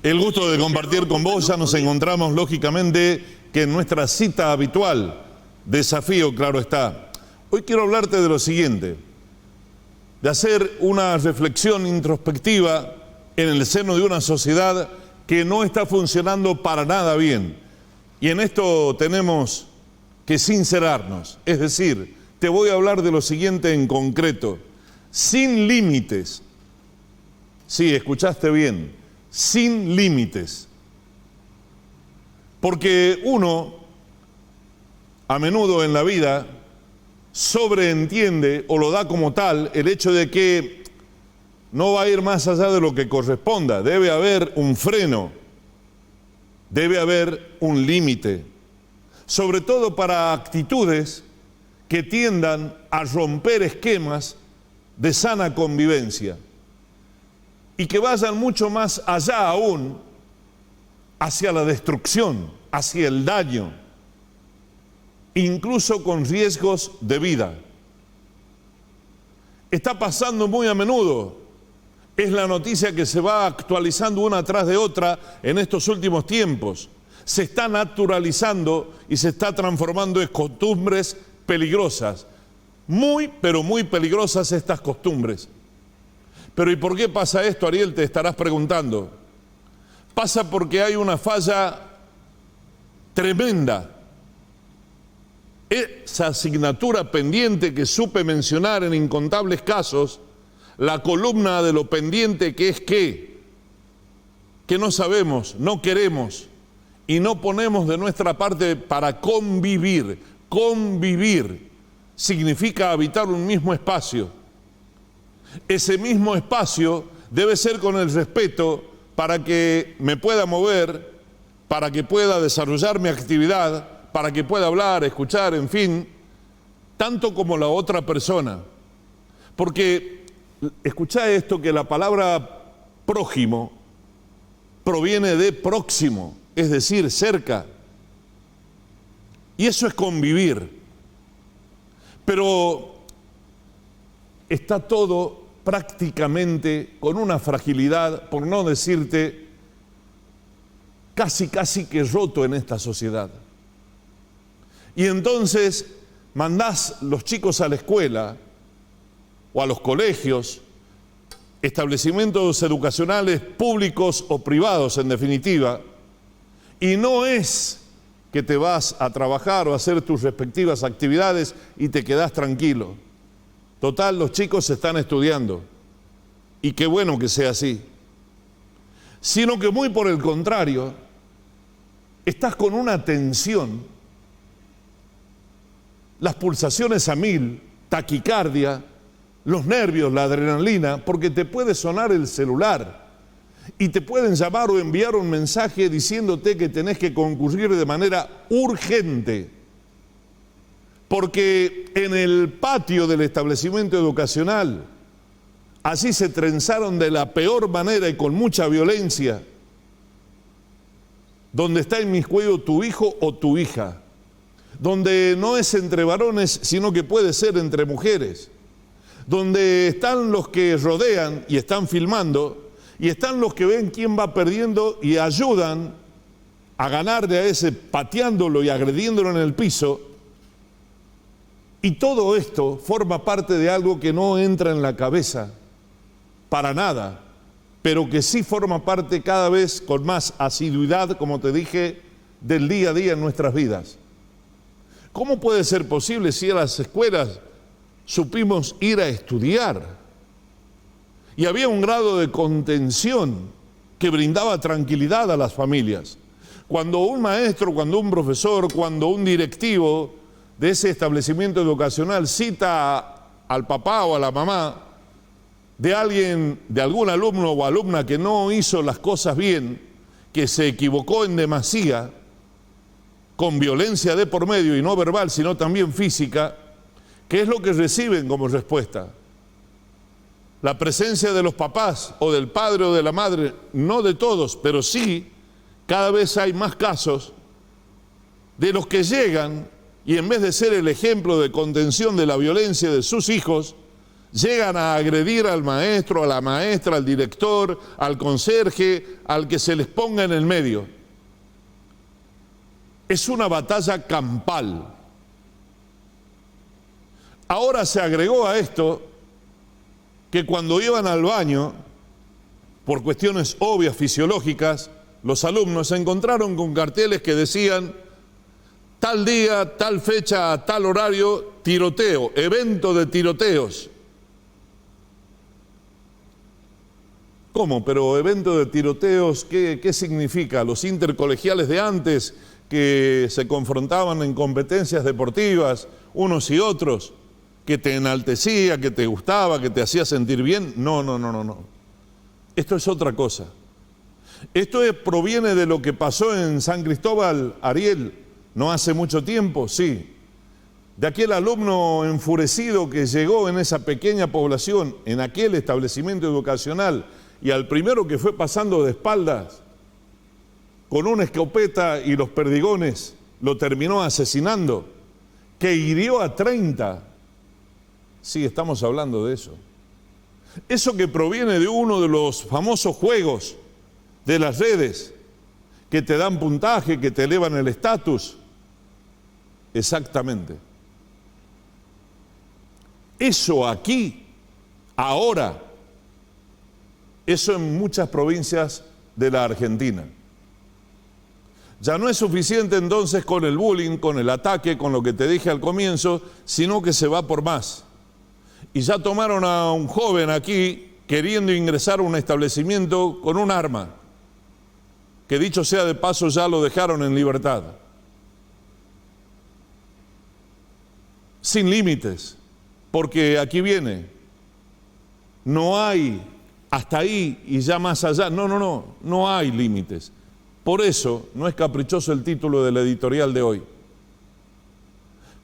El gusto de compartir con vos. Ya nos encontramos, lógicamente, que en nuestra cita habitual, desafío, claro está. Hoy quiero hablarte de lo siguiente, de hacer una reflexión introspectiva en el seno de una sociedad que no está funcionando para nada bien. Y en esto tenemos que sincerarnos. Es decir, te voy a hablar de lo siguiente en concreto: sin límites. Sí, escuchaste bien, sin límites. Porque uno, a menudo en la vida, sobreentiende o lo da como tal el hecho de que no va a ir más allá de lo que corresponda. Debe haber un freno, debe haber un límite, sobre todo para actitudes que tiendan a romper esquemas de sana convivencia y que vayan mucho más allá aún hacia la destrucción, hacia el daño, incluso con riesgos de vida. Está pasando muy a menudo, es la noticia que se va actualizando una tras de otra en estos últimos tiempos. Se está naturalizando y se está transformando en costumbres peligrosas, muy pero muy peligrosas estas costumbres. Pero ¿y por qué pasa esto, Ariel? Te estarás preguntando. Pasa porque hay una falla tremenda. Esa asignatura pendiente que supe mencionar en incontables casos, la columna de lo pendiente que es que no sabemos, no queremos y no ponemos de nuestra parte para convivir. Convivir significa habitar un mismo espacio. Ese mismo espacio debe ser con el respeto para que me pueda mover, para que pueda desarrollar mi actividad, para que pueda hablar, escuchar, en fin, tanto como la otra persona. Porque, escuchá esto, que la palabra prójimo proviene de próximo, es decir, cerca. Y eso es convivir. Pero está todo prácticamente con una fragilidad, por no decirte casi que roto en esta sociedad. Y entonces mandás los chicos a la escuela o a los colegios, establecimientos educacionales públicos o privados en definitiva, y no es que te vas a trabajar o a hacer tus respectivas actividades y te quedás tranquilo. Total, los chicos están estudiando, y qué bueno que sea así. Sino que muy por el contrario, estás con una tensión, las pulsaciones a 1000, taquicardia, los nervios, la adrenalina, porque te puede sonar el celular y te pueden llamar o enviar un mensaje diciéndote que tenés que concurrir de manera urgente. Porque en el patio del establecimiento educacional, así se trenzaron de la peor manera y con mucha violencia, donde está inmiscuido tu hijo o tu hija, donde no es entre varones, sino que puede ser entre mujeres, donde están los que rodean y están filmando, y están los que ven quién va perdiendo y ayudan a ganarle a ese pateándolo y agrediéndolo en el piso. Y todo esto forma parte de algo que no entra en la cabeza para nada, pero que sí forma parte cada vez con más asiduidad, como te dije, del día a día en nuestras vidas. ¿Cómo puede ser posible si a las escuelas supimos ir a estudiar? Y había un grado de contención que brindaba tranquilidad a las familias. Cuando un maestro, cuando un profesor, cuando un directivo de ese establecimiento educacional cita al papá o a la mamá de alguien, de algún alumno o alumna que no hizo las cosas bien, que se equivocó en demasía, con violencia de por medio y no verbal, sino también física, ¿qué es lo que reciben como respuesta? La presencia de los papás o del padre o de la madre, no de todos, pero sí, cada vez hay más casos de los que llegan y en vez de ser el ejemplo de contención de la violencia de sus hijos, Llegan a agredir al maestro, a la maestra, al director, al conserje, al que se les ponga en el medio. Es una batalla campal. Ahora se agregó a esto que cuando iban al baño, por cuestiones obvias, fisiológicas, los alumnos se encontraron con carteles que decían: tal día, tal fecha, tal horario, tiroteo, evento de tiroteos. ¿Cómo? Pero evento de tiroteos, ¿qué significa? Los intercolegiales de antes que se confrontaban en competencias deportivas, unos y otros, que te enaltecía, que te gustaba, que te hacía sentir bien. No. Esto es otra cosa. Esto proviene de lo que pasó en San Cristóbal, Ariel, no hace mucho tiempo, sí. De aquel alumno enfurecido que llegó en esa pequeña población, en aquel establecimiento educacional, y al primero que fue pasando de espaldas, con una escopeta y los perdigones, lo terminó asesinando, que hirió a 30. Sí, estamos hablando de eso. Eso que proviene de uno de los famosos juegos de las redes, que te dan puntaje, que te elevan el estatus. Exactamente. Eso aquí, ahora, eso en muchas provincias de la Argentina. Ya no es suficiente entonces con el bullying, con el ataque, con lo que te dije al comienzo, sino que se va por más. Y ya tomaron a un joven aquí queriendo ingresar a un establecimiento con un arma, que dicho sea de paso ya lo dejaron en libertad. Sin límites, porque aquí viene, no hay hasta ahí y ya más allá, no hay límites. Por eso no es caprichoso el título del editorial de hoy.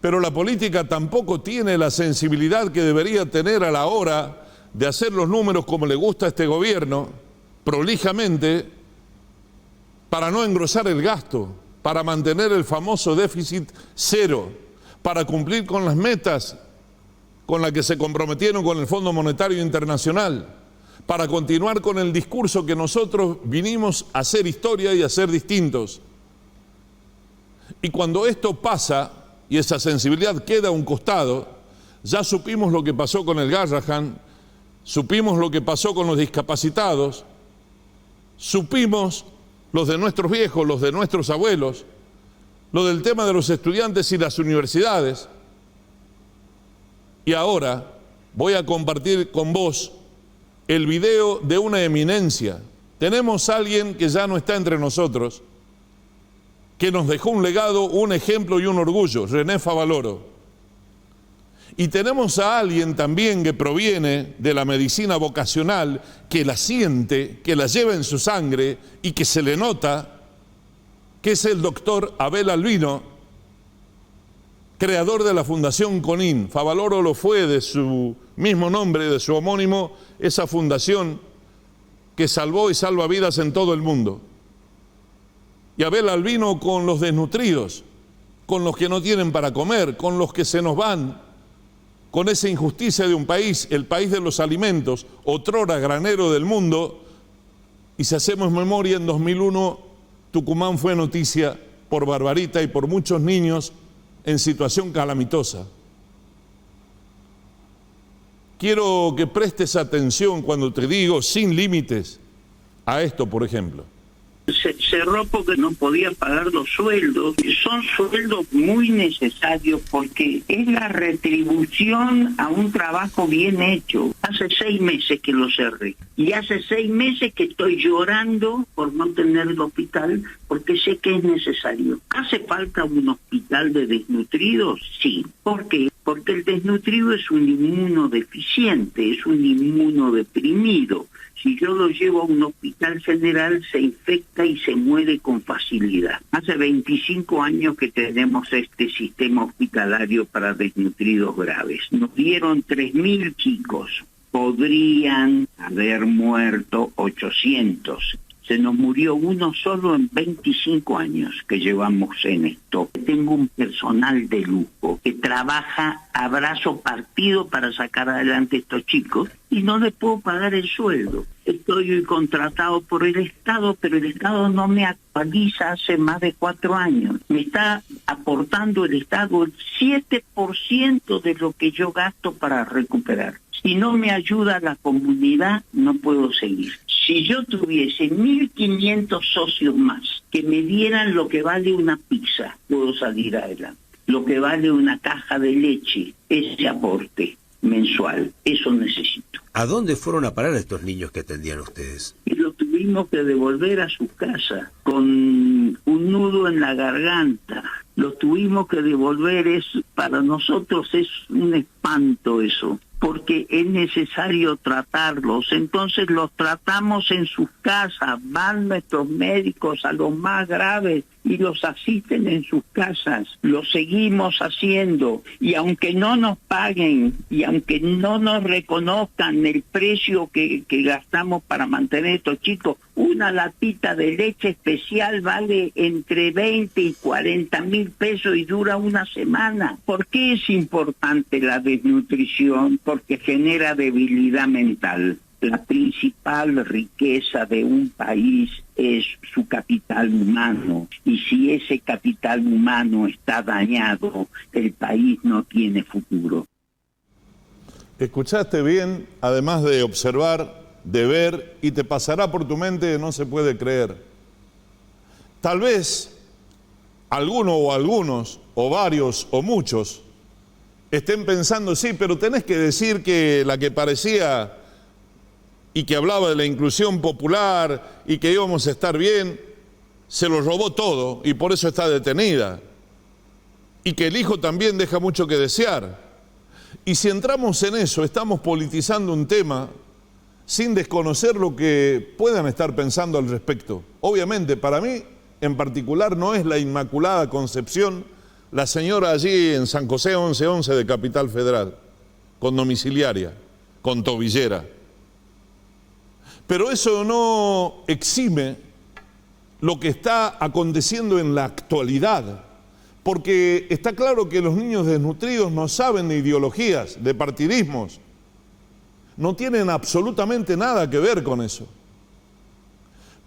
Pero la política tampoco tiene la sensibilidad que debería tener a la hora de hacer los números como le gusta a este gobierno, prolijamente, para no engrosar el gasto, para mantener el famoso déficit cero, para cumplir con las metas con las que se comprometieron con el Fondo Monetario Internacional, para continuar con el discurso que nosotros vinimos a hacer historia y a ser distintos. Y cuando esto pasa y esa sensibilidad queda a un costado, ya supimos lo que pasó con el Garrahan, supimos lo que pasó con los discapacitados, supimos los de nuestros viejos, los de nuestros abuelos, lo del tema de los estudiantes y las universidades. Y ahora voy a compartir con vos el video de una eminencia. Tenemos a alguien que ya no está entre nosotros, que nos dejó un legado, un ejemplo y un orgullo, René Favaloro. Y tenemos a alguien también que proviene de la medicina vocacional, que la siente, que la lleva en su sangre y que se le nota, que es el doctor Abel Albino, creador de la Fundación CONIN. Favaloro lo fue de su mismo nombre, de su homónimo, esa fundación que salvó y salva vidas en todo el mundo. Y Abel Albino con los desnutridos, con los que no tienen para comer, con los que se nos van, con esa injusticia de un país, el país de los alimentos, otrora granero del mundo. Y si hacemos memoria, en 2001 Tucumán fue noticia por Barbarita y por muchos niños en situación calamitosa. Quiero que prestes atención cuando te digo sin límites a esto, por ejemplo. Se cerró porque no podía pagar los sueldos. Son sueldos muy necesarios porque es la retribución a un trabajo bien hecho. Hace 6 meses que lo cerré y hace 6 meses que estoy llorando por no tener el hospital porque sé que es necesario. ¿Hace falta un hospital de desnutridos? Sí. ¿Por qué? Porque el desnutrido es un inmunodeficiente, es un inmunodeprimido. Si yo lo llevo a un hospital general, se infecta y se muere con facilidad. Hace 25 años que tenemos este sistema hospitalario para desnutridos graves. Nos dieron 3.000 chicos. Podrían haber muerto 800. Se nos murió uno solo en 25 años que llevamos en esto. Tengo un personal de lujo que trabaja a brazo partido para sacar adelante a estos chicos y no les puedo pagar el sueldo. Estoy contratado por el Estado, pero el Estado no me actualiza hace más de 4 años. Me está aportando el Estado el 7% de lo que yo gasto para recuperar. Si no me ayuda la comunidad, no puedo seguir. Si yo tuviese 1.500 socios más que me dieran lo que vale una pizza, puedo salir adelante. Lo que vale una caja de leche, ese aporte mensual, eso necesito. ¿A dónde fueron a parar estos niños que atendían ustedes? Y los tuvimos que devolver a su casa con un nudo en la garganta. Los tuvimos que devolver, para nosotros es un espanto eso, porque es necesario tratarlos. Entonces los tratamos en sus casas, van nuestros médicos a los más graves y los asisten en sus casas. Lo seguimos haciendo y aunque no nos paguen y aunque no nos reconozcan el precio que gastamos para mantener a estos chicos, una latita de leche especial vale entre 20 y 40.000 pesos y dura una semana. ¿Por qué es importante la desnutrición? Porque genera debilidad mental. La principal riqueza de un país es su capital humano, y si ese capital humano está dañado, el país no tiene futuro. Escuchaste bien, además de observar, de ver, y te pasará por tu mente, no se puede creer. Tal vez alguno o algunos, o varios o muchos, estén pensando, sí, pero tenés que decir que la que parecía y que hablaba de la inclusión popular y que íbamos a estar bien, se lo robó todo y por eso está detenida. Y que el hijo también deja mucho que desear. Y si entramos en eso, estamos politizando un tema sin desconocer lo que puedan estar pensando al respecto. Obviamente, para mí, en particular, no es la Inmaculada Concepción, la señora allí en San José 1111 de Capital Federal, con domiciliaria, con tobillera. Pero eso no exime lo que está aconteciendo en la actualidad, porque está claro que los niños desnutridos no saben de ideologías, de partidismos, no tienen absolutamente nada que ver con eso.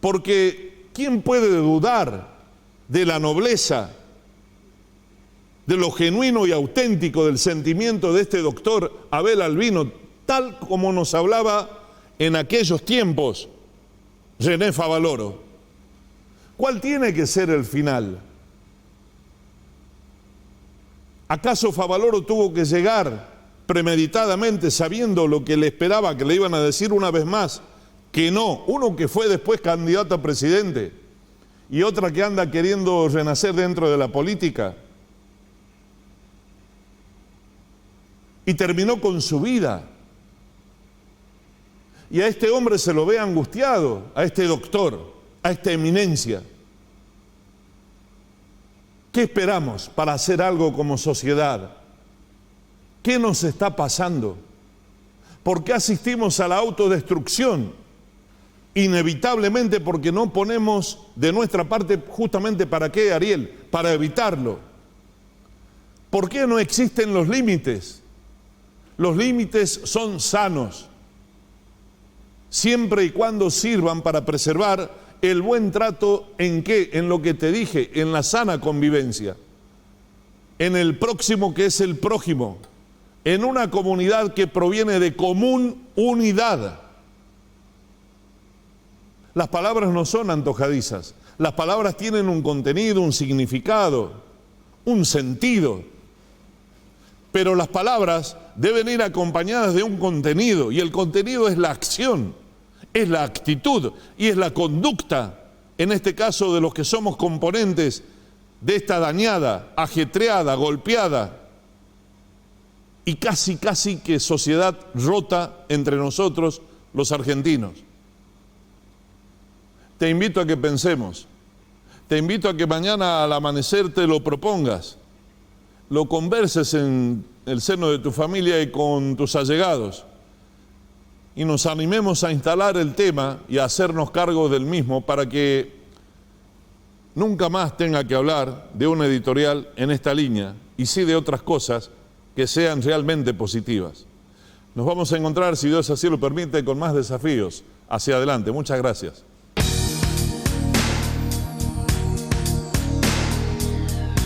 Porque ¿quién puede dudar de la nobleza, de lo genuino y auténtico del sentimiento de este doctor Abel Albino, tal como nos hablaba en aquellos tiempos René Favaloro? ¿Cuál tiene que ser el final? ¿Acaso Favaloro tuvo que llegar premeditadamente sabiendo lo que le esperaba, que le iban a decir una vez más que no? Uno que fue después candidato a presidente y otra que anda queriendo renacer dentro de la política y terminó con su vida. Y a este hombre se lo ve angustiado, a este doctor, a esta eminencia. ¿Qué esperamos para hacer algo como sociedad? ¿Qué nos está pasando? ¿Por qué asistimos a la autodestrucción? Inevitablemente porque no ponemos de nuestra parte justamente ¿para qué, Ariel? Para evitarlo. ¿Por qué no existen los límites? Los límites son sanos, siempre y cuando sirvan para preservar el buen trato. ¿En qué? En lo que te dije, en la sana convivencia, en el próximo que es el prójimo, en una comunidad que proviene de común unidad. Las palabras no son antojadizas, las palabras tienen un contenido, un significado, un sentido, pero las palabras deben ir acompañadas de un contenido, y el contenido es la acción, es la actitud y es la conducta, en este caso de los que somos componentes de esta dañada, ajetreada, golpeada y casi que sociedad rota entre nosotros los argentinos. Te invito a que pensemos, te invito a que mañana al amanecer te lo propongas, lo converses en el seno de tu familia y con tus allegados, y nos animemos a instalar el tema y a hacernos cargo del mismo para que nunca más tenga que hablar de una editorial en esta línea y sí de otras cosas que sean realmente positivas. Nos vamos a encontrar, si Dios así lo permite, con más desafíos hacia adelante. Muchas gracias.